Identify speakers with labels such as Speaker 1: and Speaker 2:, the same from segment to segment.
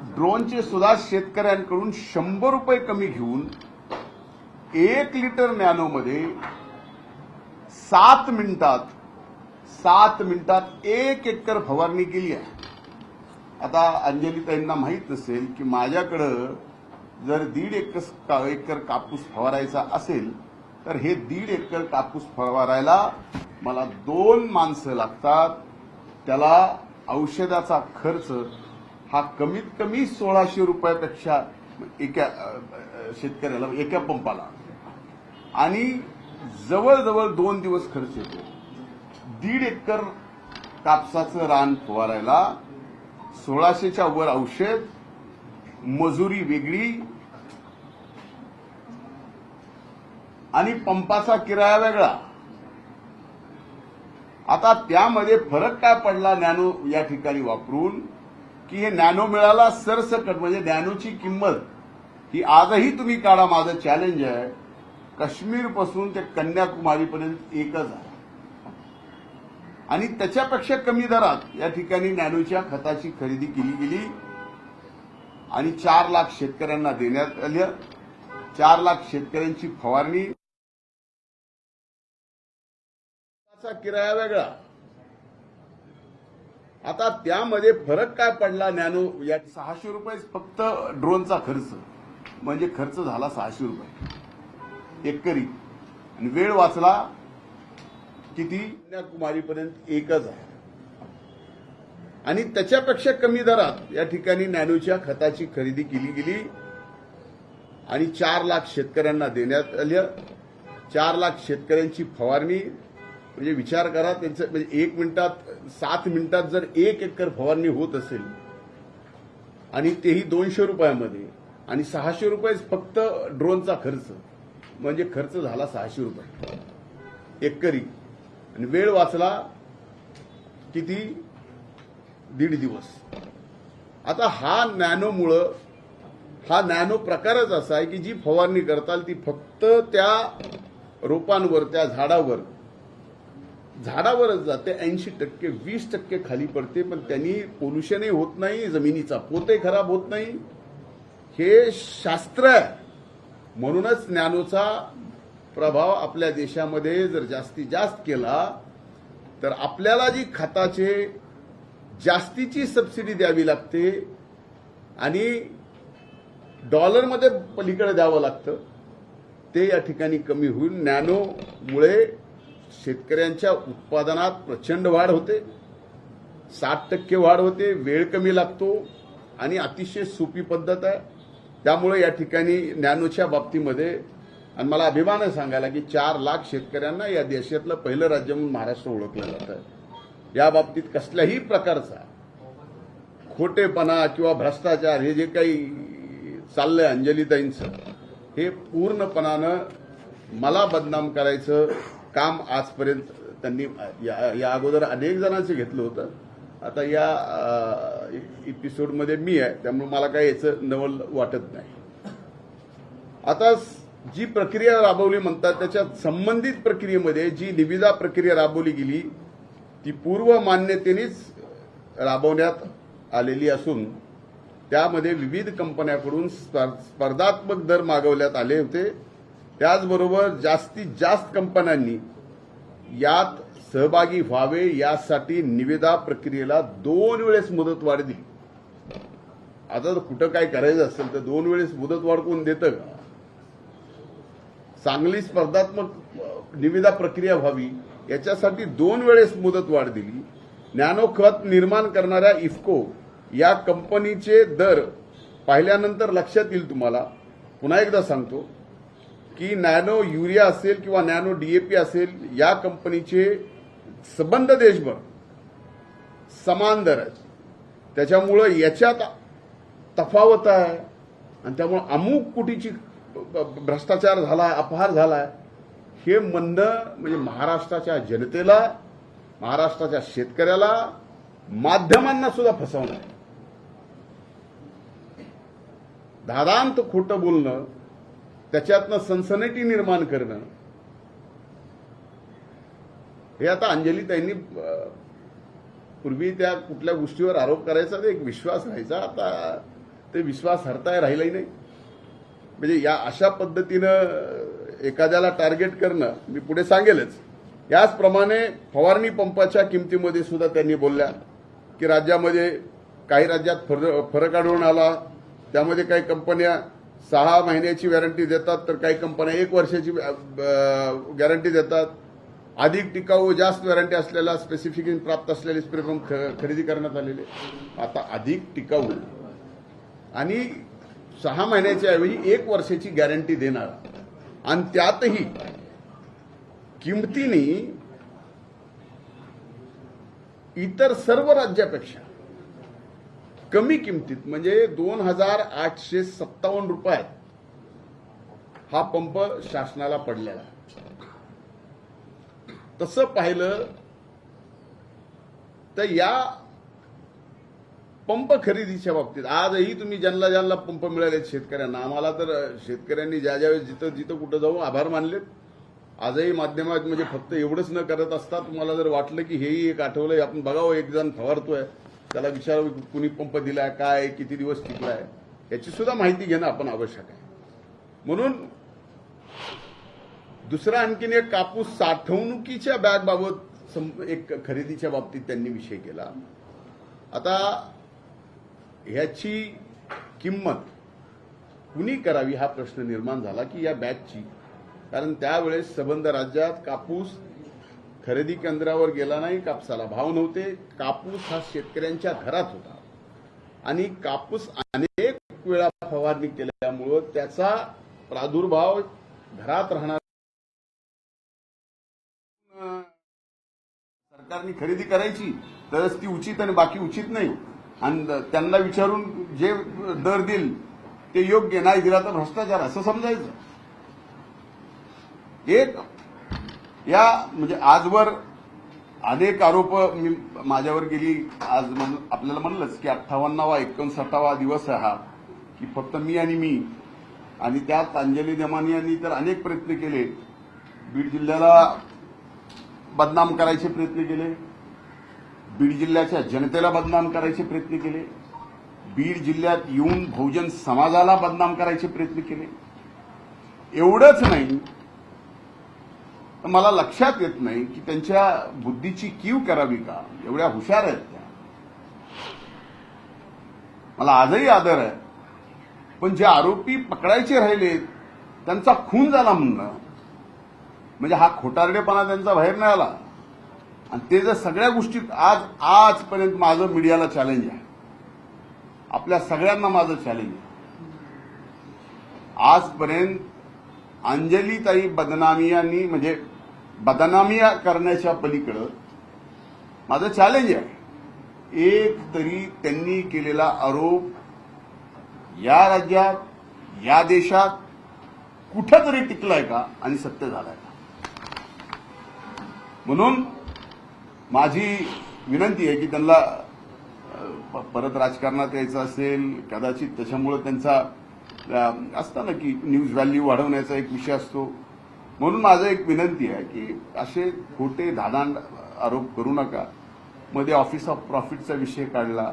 Speaker 1: ड्रोनचे सुद्धा शेतकऱ्यांकडून 100 रुपये कमी घेऊन 1 लिटर नॅनोमध्ये 7 मिनिटात 1 एकर फवारणी केली आहे। आता अंजलीताईंना माहित नसेल की माझ्याकडं जर 1.5 एकर कापूस फवारायचा असेल तर हे 1.5 एकर कापूस फवारायला मला 2 माणसं लागतात। त्याला औषधाचा खर्च हा कमीत कमी 1600 रुपयापेक्षा एका शेतकऱ्याला एका पंपाला आणि जवळजवळ 2 दिवस खर्च येतो। 1.5 एकर कापसाचं रान फवारायला 1600च्या वर औषध, मजुरी वेगळी आणि पंपाचा किराया वेगळा। आता त्यामध्ये फरक काय पडला नॅनो या ठिकाणी वापरून की हे नॅनो मिळाला सरसकट। म्हणजे नॅनोची किंमत ही आजही तुम्ही काढा, माझं चॅलेंज आहे, काश्मीर पासून ते कन्याकुमारीपर्यंत एकच आहे आणि त्याच्यापेक्षा कमी दरात या ठिकाणी नॅनोच्या खताची खरेदी केली गेली आणि 4 लाख शेतकऱ्यांना देण्यात आलं। 4 लाख शेतकऱ्यांची फवारणी, किराया वेगळा। आता त्यामध्ये फरक काय पडला नॅनो या 600 रुपये फक्त ड्रोनचा खर्च, म्हणजे खर्च झाला 600 रुपये एकरी आणि वेळ वाचला किती, कन्याकुमारीपर्यंत एकच आहे आणि त्याच्यापेक्षा कमी दरात या ठिकाणी नॅनोच्या खताची खरेदी केली गेली आणि 4 लाख शेतकऱ्यांना देण्यात आलं। 4 लाख शेतकऱ्यांची फवारणी, म्हणजे विचार करा त्यांचं, म्हणजे 1 मिनिटात 7 मिनिटात जर 1 एकर फवारणी होत असेल आणि तेही 200 रुपयामध्ये आणि 600 रुपये फक्त ड्रोनचा खर्च, म्हणजे खर्च झाला 600 रुपये एकरी आणि वेळ वाचला किती, 1.5 दिवस। आता हा नॅनो प्रकारच असा आहे की जी फवारणी करताल ती फक्त त्या रोपांवर, त्या झाडावरच जाते। 80%, 20% खाली पडते, पण त्यांनी पोल्युशनही होत नाही, जमिनीचा पोतही खराब होत नाही। हे शास्त्र आहे। म्हणूनच नॅनोचा प्रभाव आपल्या देशामध्ये जर जास्तीत जास्त केला तर आपल्याला जी खताचे जास्तीची सबसिडी द्यावी लागते आणि डॉलरमध्ये पलीकडे द्यावं लागतं, ते या ठिकाणी कमी होईल। नॅनोमुळे शेतकऱ्यांच्या उत्पादनात प्रचंड वाढ होते, 60% वाढ होते, वेळ कमी लागतो आणि अतिशय सोपी पद्धत आहे। त्यामुळे या ठिकाणी नॅनोच्या बाबतीमध्ये, आणि मला अभिमान आहे सांगायला की 4 लाख शेतकऱ्यांना या देशातलं पहिलं राज्य म्हणून महाराष्ट्र ओळखलं जातं। या बाबतीत कसल्याही प्रकारचा खोटेपणा किंवा भ्रष्टाचार हे जे काही चाललंय अंजलीताईंचं, हे पूर्णपणानं मला बदनाम करायचं काम आजपर्यंत त्यांनी या अगोदर अनेक जणांचं घेतलं होतं। आता या एपिसोडमध्ये मी आहे, त्यामुळे मला काही याचं नवल वाटत नाही। आता जी प्रक्रिया राबवली म्हणतात त्याच्यात संबंधित प्रक्रियेमध्ये जी निविदा प्रक्रिया राबवली गेली ती पूर्व मान्यतेनेच राबवण्यात आलेली असून त्यामध्ये विविध कंपन्यांकडून स्पर्धात्मक दर मागवण्यात आले होते। त्याचबरोबर जास्तीत जास्त कंपन्यांनी यात सहभागी व्हावे यासाठी निविदा प्रक्रियेला 2 वेळेस मुदतवाढ दिली। आता कुठं काय करायचं असेल तर 2 वेळेस मुदतवाढ कोण देतं का? चांगली स्पर्धात्मक निविदा प्रक्रिया व्हावी याच्यासाठी 2 वेळेस मुदतवाढ दिली। नॅनो खत निर्माण करणाऱ्या इफ्को या कंपनीचे दर पाहिल्यानंतर लक्षात येईल तुम्हाला, पुन्हा एकदा सांगतो की नॅनो युरिया असेल किंवा नॅनो डीएपी असेल, या कंपनीचे संबंध देशभर समान दर आहेत। त्याच्यामुळे याच्यात तफावत आहे आणि त्यामुळे अमुक कुटीची भ्रष्टाचार झाला, अपहार झालाय हे म्हणणं म्हणजे महाराष्ट्राच्या जनतेला, महाराष्ट्राच्या शेतकऱ्याला, माध्यमांना सुद्धा फसवणं आहे। धादांत खोटं बोलणं, त्याच्यातनं सनसनाटी निर्माण करणं, हे आता अंजलीताईंनी पूर्वी त्या कुठल्या गोष्टीवर आरोप करायचा, एक विश्वास राहायचा, आता ते विश्वास हरताय राहिलाही नाही. म्हणजे या अशा पद्धतीनं एखाद्याला टार्गेट करणं मी पुढे सांगेलच. याचप्रमाणे फवारणी पंपाच्या किमतीमध्ये सुद्धा त्यांनी बोलल्या की राज्यामध्ये काही राज्यात फरक आढळून आला. त्यामध्ये काही कंपन्या 6 महिन्याची गॅरंटी देतात तर काही कंपन्या 1 वर्षाची गॅरंटी देतात. अधिक टिकाऊ जास्त वॉरंटी असलेला स्पेसिफिकेशन प्राप्त असलेले स्प्रे पंप खरेदी करण्यात आलेले. आता अधिक टिकाऊ आणि 6 महिन्याच्या ऐवजी 1 वर्षाची गॅरंटी देणार आणि त्यातही किमतीने इतर सर्व राज्यापेक्षा कमी किमतीत म्हणजे 2,857 रुपयात हा पंप शासनाला पडलेला. तसं पाहिलं तर या पंप खरेदीच्या बाबतीत आजही तुम्ही ज्यांना पंप मिळालेत शेतकऱ्यांना, आम्हाला तर शेतकऱ्यांनी ज्यावेळेस जिथं कुठं जाऊन आभार मानलेत. आजही माध्यमात म्हणजे फक्त एवढंच न करत असता तुम्हाला जर वाटलं की हेही एक आठवलंय आपण बघावं, एक जण फवारतोय त्याला विचारावं कुणी पंप दिलाय, काय किती दिवस टिकलाय, याची सुद्धा माहिती घेणं आपण आवश्यक आहे. म्हणून दुसरा आणखीन एक कापूस साठवणुकीच्या बॅगबाबत एक खरेदीच्या बाबतीत त्यांनी विषय केला. आता ह्याची किंमत कुणी करावी हा प्रश्न निर्माण झाला की या बॅगची, कारण त्यावेळेस संबंध राज्यात कापूस खरेदी केंद्रावर गेला नाही, कापसाला भाव नव्हते. कापूस हा शेतकऱ्यांच्या घरात होता आणि कापूस अनेक वेळा फवारणी केल्यामुळं त्याचा प्रादुर्भाव घरात राहणार. सरकारने खरेदी करायची तरच ती उचित आणि बाकी उचित नाही. आणि त्यांना विचारून जे दर देईल ते योग्य, नाही दिला तर भ्रष्टाचार असं समजायचं. एक या म्हणजे आजवर अनेक आरोप माझ्यावर गेली. आज आपल्याला म्हणलंच की 58वा 59वा दिवस हा की फक्त मी आणि त्यात अंजली दमानी यांनी तर अनेक प्रयत्न केले. बीड जिल्ह्याला बदनाम करायचे प्रयत्न केले, बीड जिल्ह्याच्या जनतेला बदनाम करायचे प्रयत्न केले, बीड जिल्ह्यात येऊन बहुजन समाजाला बदनाम करायचे प्रयत्न केले. एवढंच नाही तर मला लक्षात येत नाही की त्यांच्या बुद्धीची कीव करावी का, एवढ्या हुशार आहेत त्या. मला आजही आदर आहे, पण जे आरोपी पकडायचे राहिले त्यांचा खून झाला म्हणणं म्हणजे हा खोटारडेपणा त्यांचा बाहेर नाही आला. आणि ते जर सगळ्या गोष्टी आजपर्यंत माझं मीडियाला चॅलेंज आहे, आपल्या सगळ्यांना माझं चॅलेंज आहे. आजपर्यंत अंजलीताई बदनामियांनी म्हणजे बदनामिया करण्याच्या पलीकडं माझं चॅलेंज आहे. एक तरी त्यांनी केलेला आरोप या राज्यात या देशात कुठंतरी टिकलाय का आणि सत्य झालाय का. म्हणून माझी विनंती आहे की त्यांना परत राजकारणात यायचं असेल कदाचित, त्याच्यामुळे त्यांचा असतं ना की न्यूज व्हॅल्यू वाढवण्याचा एक विषय असतो. म्हणून माझं एक विनंती आहे की असे खोटे धादांड आरोप करू नका. मध्ये ऑफिस ऑफ प्रॉफिटचा विषय काढला.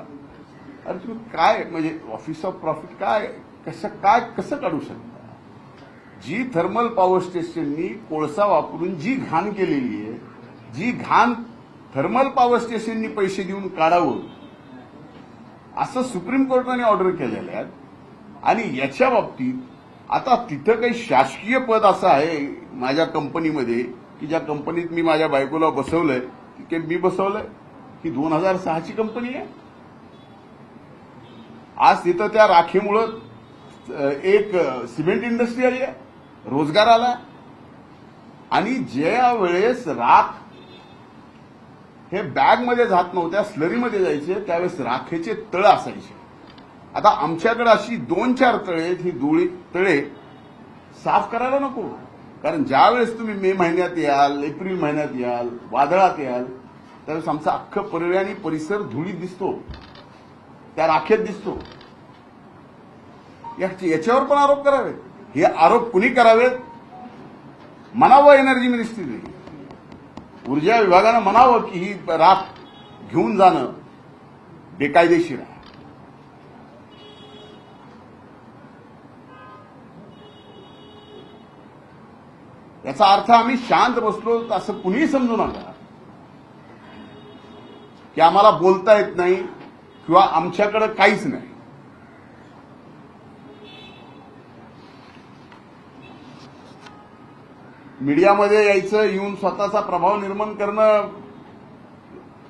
Speaker 1: अरे तुम्ही काय म्हणजे ऑफिस ऑफ प्रॉफिट काय कसं काढू शकता. जी थर्मल पॉवर स्टेशननी कोळसा वापरून जी घाण केलेली आहे, जी घाण थर्मल पॉवर स्टेशननी पैसे देऊन काढावं असं सुप्रीम कोर्टाने ऑर्डर केलेलं आहे. आणि याच्या बाबतीत आता तिथं काही शासकीय पद असं आहे माझ्या कंपनीमध्ये की ज्या कंपनीत मी माझ्या बायकोला बसवलंय की मी बसवलंय ही 2006ची कंपनी आहे. आज तिथं त्या राखेमुळं एक सिमेंट इंडस्ट्री आली आहे, रोजगार आला. आणि ज्या वेळेस राख हे बॅगमध्ये जात नव्हत्या, स्लरीमध्ये जायचे, त्यावेळेस राखेचे तळ असायचे. आता आमच्याकडे अशी 2-4 तळे आहेत. ही तळे साफ करायला नको, कारण ज्यावेळेस तुम्ही मे महिन्यात याल, एप्रिल महिन्यात याल, वादळात याल, त्यावेळेस आमचा अख्खं पर्याय आणि परिसर धुळीत दिसतो, त्या राखेत दिसतो. याच्यावर पण आरोप करावेत. हे आरोप कुणी करावेत? म्हणावं एनर्जी मिनिस्ट्रीने, ऊर्जा विभागानं म्हणावं की ही राख घेऊन जाणं बेकायदेशीर आहे. याचा अर्थ आम्ही शांत बसलो असं कुणीही समजू नका की आम्हाला बोलता येत नाही किंवा आमच्याकडे काहीच नाही. मीडियामध्ये यायचं, येऊन स्वतःचा प्रभाव निर्माण करणं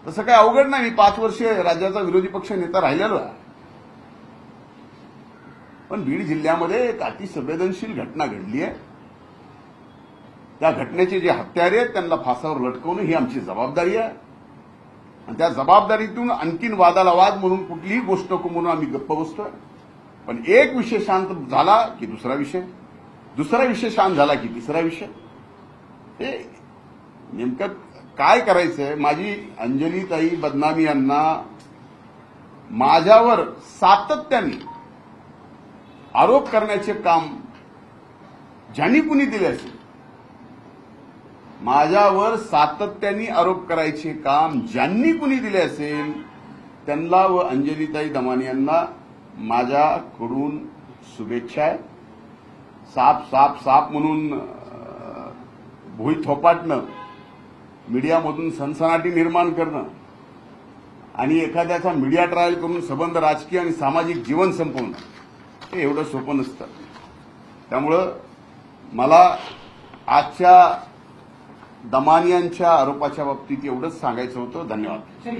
Speaker 1: तसं काही अवघड नाही. मी 5 वर्ष राज्याचा विरोधी पक्ष नेता राहिलेलो आहे. पण बीड जिल्ह्यामध्ये एक अतिसंवेदनशील घटना घडली आहे. त्या घटनेचे जे हत्यारे आहेत त्यांना फासावर लटकवणं ही आमची जबाबदारी आहे. आणि त्या जबाबदारीतून आणखीन वादाला वाद म्हणून कुठलीही गोष्ट नको म्हणून आम्ही गप्प बसतोय. पण एक विषय शांत झाला की दुसरा विषय, दुसरा विषय शांत झाला की तिसरा विषय. हे नेमकं काय करायचंय? माझी अंजलीताई बदनामी यांना माझ्यावर सातत्याने आरोप करण्याचे काम ज्यांनी कुणी दिले असेल, माझ्यावर सातत्याने आरोप करायचे काम ज्यांनी कुणी दिले असेल त्यांना व अंजलीताई दमानी यांना माझ्याकडून शुभेच्छा आहे. साप साप साप म्हणून भुई थोपाटणं, मीडियामधून सनसनाटी निर्माण करणं आणि एखाद्याचा मीडिया ट्रायल करून संबंध राजकीय आणि सामाजिक जीवन संपवणं हे एवढं सोपं नसतं. त्यामुळं मला आजच्या दमानियांच्या आरोपाच्या बाबतीत एवढंच सांगायचं होतं. धन्यवाद.
Speaker 2: ज्या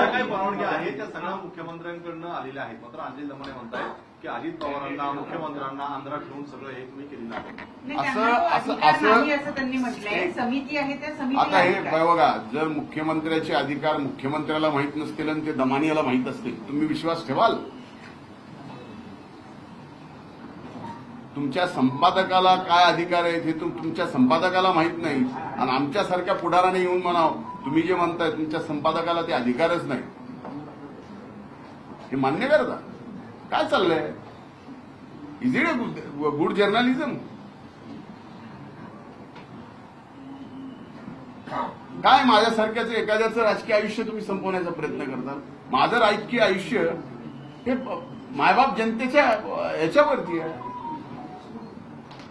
Speaker 2: काही परवानग्या आहेत त्या सगळ्या मुख्यमंत्र्यांकडून आलेल्या आहेत. मात्र अनिल दमाने म्हणतायत की अजित पवारांना, मुख्यमंत्र्यांना आंध्रात ठेवून सगळं हे तुम्ही केलेलं आहे.
Speaker 3: असं त्यांनी म्हटलंय. समिती आहे त्या
Speaker 1: आता हे
Speaker 3: समिती
Speaker 1: बघा, जर मुख्यमंत्र्याचे अधिकार मुख्यमंत्र्याला माहीत नसतील आणि ते दमानियाला माहीत असतील, तुम्ही विश्वास ठेवाल? तुमच्या संपादकाला काय अधिकार आहेत हे तुमच्या संपादकाला माहीत नाही आणि आमच्यासारख्या पुढाराने येऊन म्हणावं तुम्ही जे म्हणताय तुमच्या संपादकाला ते अधिकारच नाही, हे मान्य करता? काय चाललंय? Is it a good journalism? काय माझ्यासारख्याचं एखाद्याचं राजकीय आयुष्य तुम्ही संपवण्याचा प्रयत्न करता? माझं राजकीय आयुष्य हे मायबाप जनतेच्या याच्यावरती आहे.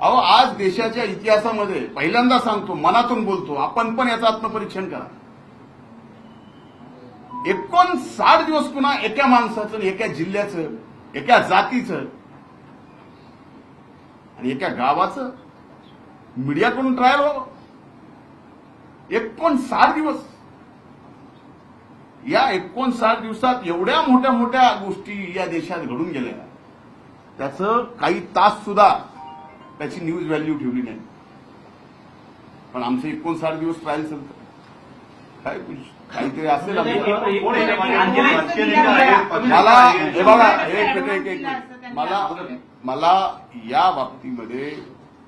Speaker 1: अहो, आज देशाच्या इतिहासामध्ये पहिल्यांदा सांगतो, मनातून बोलतो, आपण पण याचं आत्मपरीक्षण करा. 59 दिवस पुन्हा एका माणसाचं, एका जिल्ह्याचं, एका जातीचं आणि एका गावाचं मीडियाकडून ट्रायल हो. 59 दिवस. या 59 दिवसात एवढ्या मोठ्या मोठ्या गोष्टी या देशात घडून गेल्या, त्याचं काही तास सुद्धा त्याची न्यूज व्हॅल्यू ठेवली नाही. पण आमचं 59 दिवस ट्रायल चालतं. काय काहीतरी असेल. मला हे बघा, मला या बाबतीमध्ये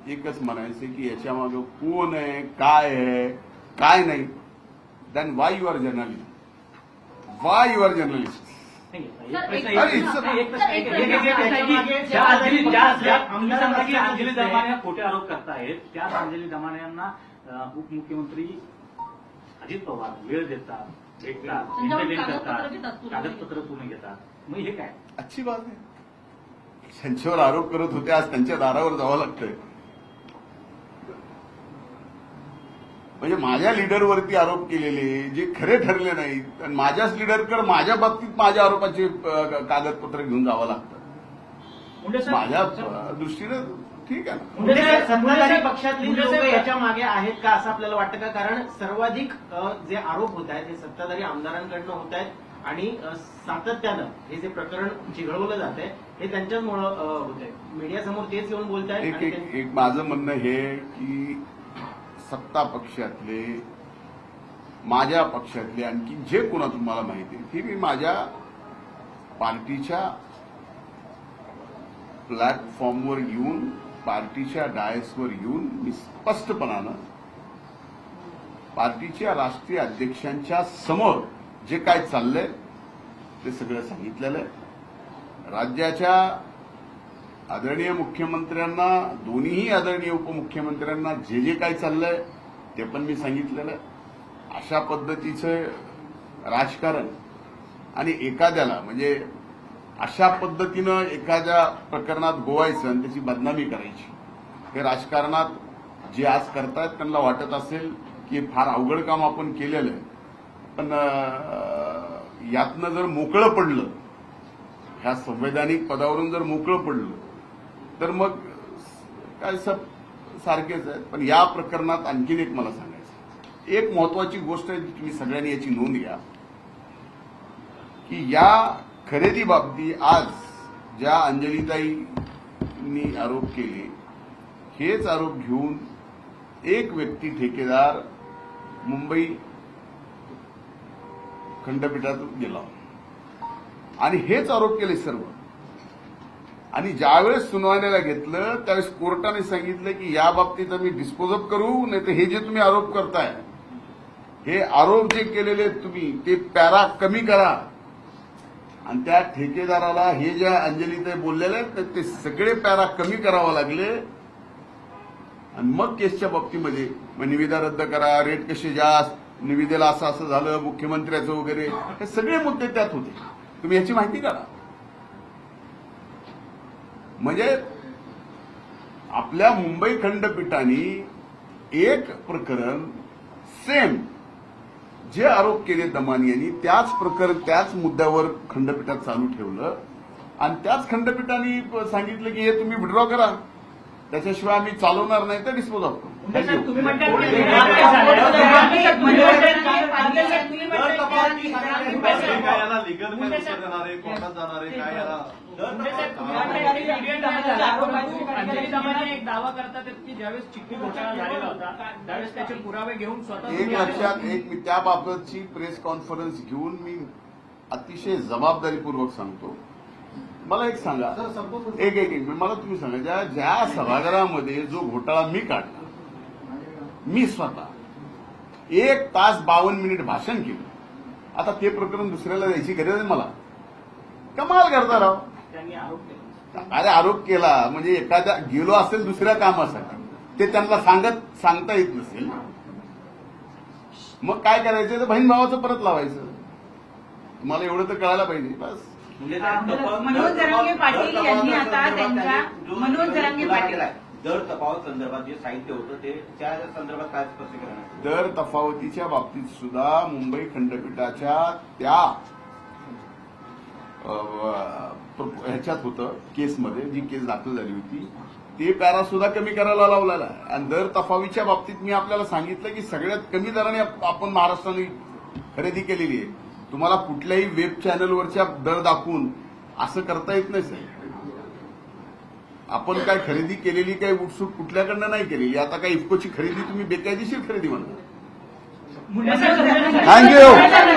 Speaker 1: एकच म्हणायचं की याच्या मागे कोण आहे, काय आहे, काय नाही. Then why you are journalist? Why you are journalist?
Speaker 4: Anjali दमाने खोटे आरोप करतायत, त्याच अंजली दमाने यांना उपमुख्यमंत्री अजित पवार वेळ देतात, भेटतात, इंटरव्ह्यू करतात, कागदपत्र पूर्ण घेतात. मग हे काय
Speaker 1: अच्छी बात आहे. त्यांच्यावर आरोप करत होते, आज त्यांच्या दारावर जावं लागतंय. म्हणजे माझ्या लीडरवरती आरोप केलेले जे खरे ठरले नाहीत आणि माझ्याच लीडरकडे माझ्या बाबतीत माझ्या आरोपाचे कागदपत्र घेऊन जावं लागतं. माझ्या दृष्टीनं ठीक आहे ना.
Speaker 5: सत्ताधारी पक्षातली लोक याच्या मागे आहेत का असं आपल्याला वाटतं का? कारण सर्वाधिक जे आरोप होत आहेत ते सत्ताधारी आमदारांकडनं होत आहेत आणि सातत्यानं हे जे प्रकरण चिघळवलं जात आहे हे त्यांच्याचमुळं होत आहे. मीडियासमोर तेच येऊन बोलत आहेत.
Speaker 1: एक माझं म्हणणं हे की सत्ता पक्षातले, माझ्या पक्षातले, आणखी जे कोणा तुम्हाला माहिती आहे की मी माझ्या पार्टीच्या प्लॅटफॉर्मवर येऊन, पार्टीच्या डायसवर येऊन मी स्पष्टपणानं पार्टीच्या राष्ट्रीय अध्यक्षांच्या समोर जे काय चाललंय ते सगळं सांगितलेलं आहे. राज्याच्या आदरणीय मुख्यमंत्र्यांना, दोन्हीही आदरणीय उपमुख्यमंत्र्यांना जे जे काय चाललंय ते पण मी सांगितलेलं आहे. अशा पद्धतीचं राजकारण आणि एखाद्याला म्हणजे अशा पद्धतीनं एखाद्या प्रकरणात गोवायचं आणि त्याची बदनामी करायची, हे राजकारणात जे आज करतायत त्यांना वाटत असेल की फार अवघड काम आपण केलेलं आहे. पण यातनं जर मोकळं पडलं, ह्या संवैधानिक पदावरून जर मोकळं पडलं, तर मग काय सब सारखेच आहे. पण या प्रकरणात आणखीन एक मला सांगायचं, एक महत्वाची गोष्ट आहे, तुम्ही सगळ्यांनी याची नोंद घ्या की या खरेदी बाबतीत आज ज्या अंजलीताईंनी आरोप केले, हेच आरोप घेऊन एक व्यक्ती ठेकेदार मुंबई खंडपीठातून गेला आणि हेच आरोप केले सर्व. आणि ज्यावेळेस सुनावणीला घेतलं त्यावेळेस कोर्टाने सांगितलं की या बाबतीत आम्ही डिस्पोजअप करू, नाही तर हे जे तुम्ही आरोप करताय, हे आरोप जे केलेले तुम्ही ते पॅरा कमी करा. आणि त्या ठेकेदाराला हे ज्या अंजलीताई बोललेले ते सगळे पॅरा कमी करावं लागले. आणि मग केसच्या बाबतीमध्ये निविदा रद्द करा, रेट कसे जास्त, निविदेला असं असं झालं, मुख्यमंत्र्याचं वगैरे, हे सगळे मुद्दे त्यात होते. तुम्ही याची माहिती काढा. म्हणजे आपल्या मुंबई खंडपीठाने एक प्रकरण सेम जे आरोप केले दमानी यांनी, त्याच प्रकरण त्याच मुद्द्यावर खंडपीठात चालू ठेवलं आणि त्याच खंडपीठाने सांगितलं की हे तुम्ही विड्रॉ करा, त्याच्याशिवाय आम्ही चालवणार नाही, तर डिस्पोज ऑफ करू.
Speaker 4: तुम्ही म्हणता
Speaker 2: काय याला लिगल उत्तर देणार आहे, कोर्टात जाणार आहे, काय याला
Speaker 6: अंजली दमाने एक दावा करतात की ज्यावेळेस चिठ्ठी घोटाळा झालेला होता त्यावेळेस त्याचे पुरावे घेऊन स्वतः
Speaker 1: एक लक्षात, एक मी त्याबाबतची प्रेस कॉन्फरन्स घेऊन मी अतिशय जबाबदारीपूर्वक सांगतो. मला एक सांगा, एक मला तुम्ही सांगा, ज्या सभागृहामध्ये जो घोटाळा मी काढला, मी स्वतः 1 तास 52 मिनिट भाषण केलं. आता ते प्रकरण दुसऱ्याला द्यायची गरज आहे मला? कमाल करता राव.
Speaker 6: त्यांनी आरोप केला.
Speaker 1: अरे आरोप केला म्हणजे एखाद्या गेलो असेल दुसऱ्या कामासाठी, ते त्यांना सांगता येत नसेल, मग काय करायचं, तर बहीण भावाचं परत लावायचं. तुम्हाला एवढं तर कळायला पाहिजे बस.
Speaker 3: मनोज जरांगे पाटील यांनी आता त्यांच्या मनोज जरांगे पाटील
Speaker 7: दर तफावत संदर्भात जे साहित्य होतं ते त्या संदर्भात काय स्पष्टीकरण आहे?
Speaker 1: दर तफावतीच्या बाबतीत सुद्धा मुंबई खंडपीठाच्या त्या ह्याच्यात होतं, केसमध्ये जी केस दाखल झाली होती, ते पॅरा सुद्धा कमी करायला लावलेला आहे. आणि दर तफावतीच्या बाबतीत मी आपल्याला सांगितलं की सगळ्यात कमी दराने आपण महाराष्ट्राने खरेदी केलेली आहे. तुम्हाला कुठल्याही वेब चॅनलवरच्या दर दाखवून असं करता येत नाही साहेब. आपण काय खरेदी केलेली काही उठसूट कुठल्याकडनं नाही केलेली. आता काय इफकोची खरेदी तुम्ही बेकायदेशीर खरेदी म्हणता.
Speaker 3: मनोज जरांगे-
Speaker 1: थँक्यू.